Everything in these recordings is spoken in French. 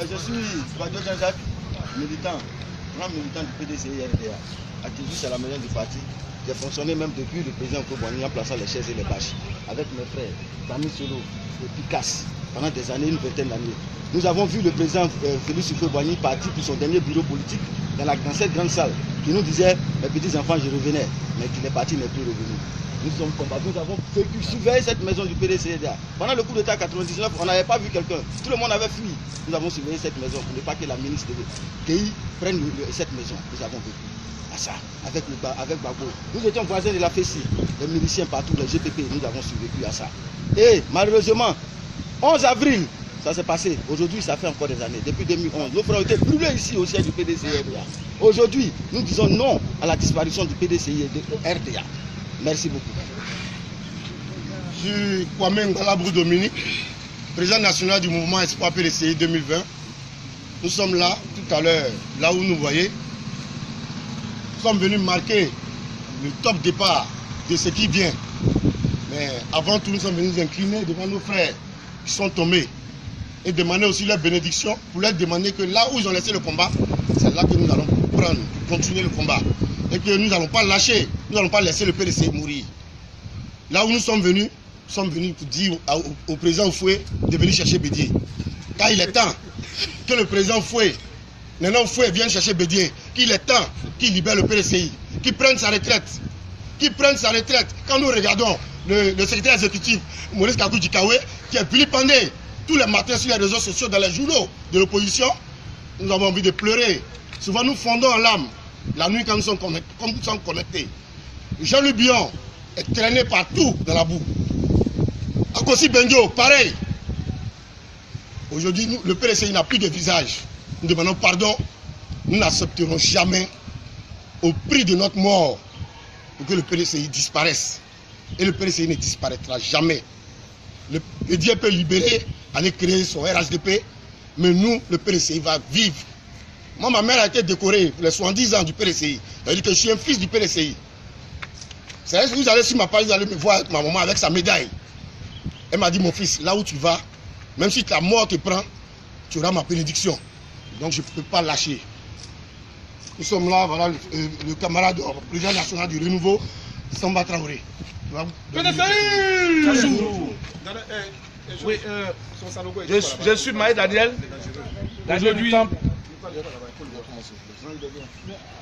Je suis Badio Jean-Jacques, militant, grand militant du PDCI-RDA. Activiste à la maison du parti. J'ai fonctionné même depuis le président Kobouani en plaçant les chaises et les bâches. Avec mes frères, Tami Solo et Picasse, pendant des années, une vingtaine d'années. Nous avons vu le président Félix Kobouani partir pour son dernier bureau politique dans cette grande salle, qui nous disait, mes petits enfants, je revenais, mais qu'il est parti, n'est plus revenu. Nous sommes combattus, nous avons vécu, surveillé cette maison du PDCI-RDA. Pendant le coup d'État 99, on n'avait pas vu quelqu'un. Tout le monde avait fui. Nous avons surveillé cette maison pour ne pas que la ministre de TI prenne cette maison. Nous avons vécu à ça, avec Gbagbo. Nous étions voisins de la FECI, les miliciens partout, les GPP, nous avons survécu à ça. Et malheureusement, 11 avril, ça s'est passé. Aujourd'hui, ça fait encore des années. Depuis 2011, nos frères ont été brûlés ici au siège du PDCI-RDA. Aujourd'hui, nous disons non à la disparition du PDCI-RDA. Merci beaucoup. Je suis Kwame Ngalabrou Dominique, président national du mouvement Espoir PDCI 2020. Nous sommes là, tout à l'heure, là où nous voyez. Nous sommes venus marquer le top départ de ce qui vient. Mais avant tout, nous sommes venus nous incliner devant nos frères qui sont tombés et demander aussi leur bénédiction pour leur demander que là où ils ont laissé le combat, c'est là que nous allons prendre, continuer le combat. Et que nous n'allons pas lâcher, nous n'allons pas laisser le PDCI mourir. Là où nous sommes venus pour dire au président Oufoué de venir chercher Bédié. Car il est temps que le président Oufoué, Néné Oufoué vienne chercher Bédié. Qu'il est temps qu'il libère le PDCI, qu'il prenne sa retraite. Qu'il prenne sa retraite. Quand nous regardons le secrétaire exécutif, Maurice Kakou Djikawe, qui est vilipendé tous les matins sur les réseaux sociaux, dans les journaux de l'opposition, nous avons envie de pleurer. Souvent nous fondons en larmes. La nuit, quand nous sommes connectés, Jean-Louis Bion est traîné partout dans la boue. Akossi Benjo, pareil. Aujourd'hui, le PDCI n'a plus de visage. Nous demandons pardon. Nous n'accepterons jamais, au prix de notre mort, pour que le PDCI disparaisse. Et le PDCI ne disparaîtra jamais. Le PDCI peut libérer, aller créer son RHDP, mais nous, le PDCI va vivre. Moi, ma mère a été décorée pour les 70 ans du PDCI. C'est-à-dire que je suis un fils du PDCI. C'est-à-dire que vous allez sur ma page, vous allez me voir avec ma maman avec sa médaille. Elle m'a dit, mon fils, là où tu vas, même si ta mort te prend, tu auras ma bénédiction. Donc je ne peux pas lâcher. Nous sommes là, voilà, le camarade, le président national du renouveau, Samba Traoré. Oui, je suis Maï Daniel, gardien du temple.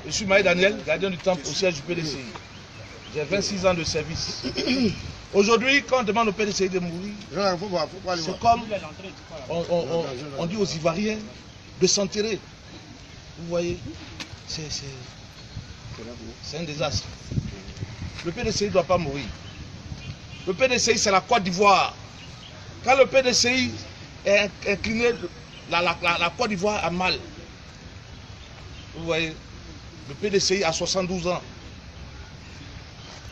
Je suis Maï Daniel, gardien du temple au siège du PDCI. J'ai 26 ans de service. Aujourd'hui, quand on demande au PDCI de mourir, c'est comme on dit aux Ivoiriens de s'enterrer. Vous voyez, c'est un désastre. Le PDCI ne doit pas mourir. Le PDCI, c'est la Côte d'Ivoire. Quand le PDCI est incliné, la Côte d'Ivoire a mal. Vous voyez, le PDCI a 72 ans.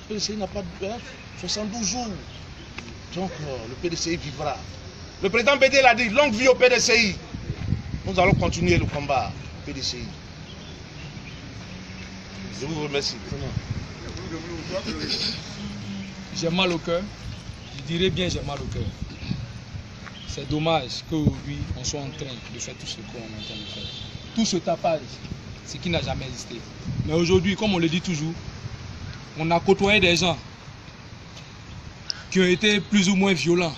Le PDCI n'a pas de 72 jours. Donc le PDCI vivra. Le président Bédié l'a dit, longue vie au PDCI. Nous allons continuer le combat au PDCI. Je vous remercie. J'ai mal au cœur. Je dirais bien j'ai mal au cœur. C'est dommage qu'aujourd'hui on soit en train de faire tout ce qu'on est en train de faire. Tout ce tapage, ce qui n'a jamais existé. Mais aujourd'hui, comme on le dit toujours, on a côtoyé des gens qui ont été plus ou moins violents.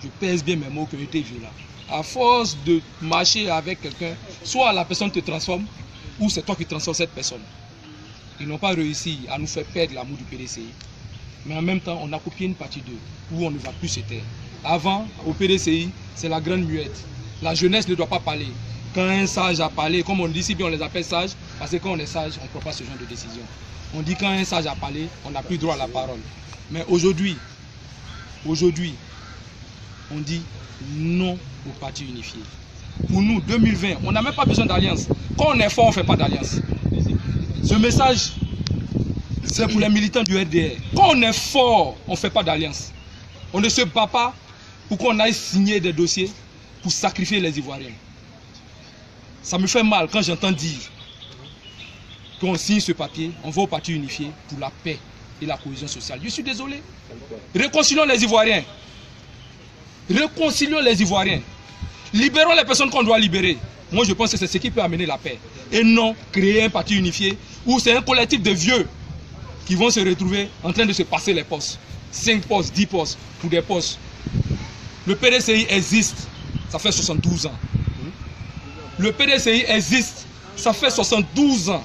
Je pèse bien mes mots, qui ont été violents. À force de marcher avec quelqu'un, soit la personne te transforme, ou c'est toi qui transformes cette personne. Ils n'ont pas réussi à nous faire perdre l'amour du PDCI. Mais en même temps, on a copié une partie d'eux, où on ne va plus se taire. Avant, au PDCI, c'est la grande muette. La jeunesse ne doit pas parler. Quand un sage a parlé, comme on dit si bien, on les appelle sages, parce que quand on est sage, on ne prend pas ce genre de décision. On dit quand un sage a parlé, on n'a plus droit à la parole. Mais aujourd'hui, on dit non au parti unifié. Pour nous, 2020, on n'a même pas besoin d'alliance. Quand on est fort, on ne fait pas d'alliance. Ce message, c'est pour les militants du RDR. Quand on est fort, on ne fait pas d'alliance. On ne se bat pas pour qu'on aille signer des dossiers pour sacrifier les Ivoiriens. Ça me fait mal quand j'entends dire qu'on signe ce papier, on va au parti unifié pour la paix et la cohésion sociale. Je suis désolé. Réconcilions les Ivoiriens. Réconcilions les Ivoiriens. Libérons les personnes qu'on doit libérer. Moi, je pense que c'est ce qui peut amener la paix. Et non créer un parti unifié où c'est un collectif de vieux qui vont se retrouver en train de se passer les postes. 5 postes, 10 postes pour des postes. Le PDCI existe, ça fait 72 ans. Le PDCI existe, ça fait 72 ans.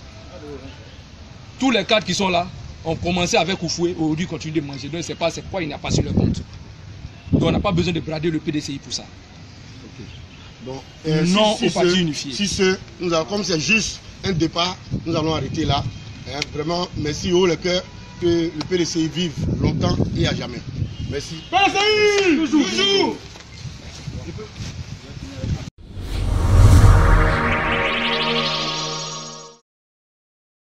Tous les cadres qui sont là ont commencé avec Oufoué, aujourd'hui continuent de manger. Donc, je ne sais pas c'est quoi il n'y a pas sur le compte. Donc, on n'a pas besoin de brader le PDCI pour ça. Bon, non au parti unifié. Comme c'est juste un départ, nous allons arrêter là. Vraiment, merci haut le cœur, que le PDCI vive longtemps et à jamais. Merci. PDCI! Toujours!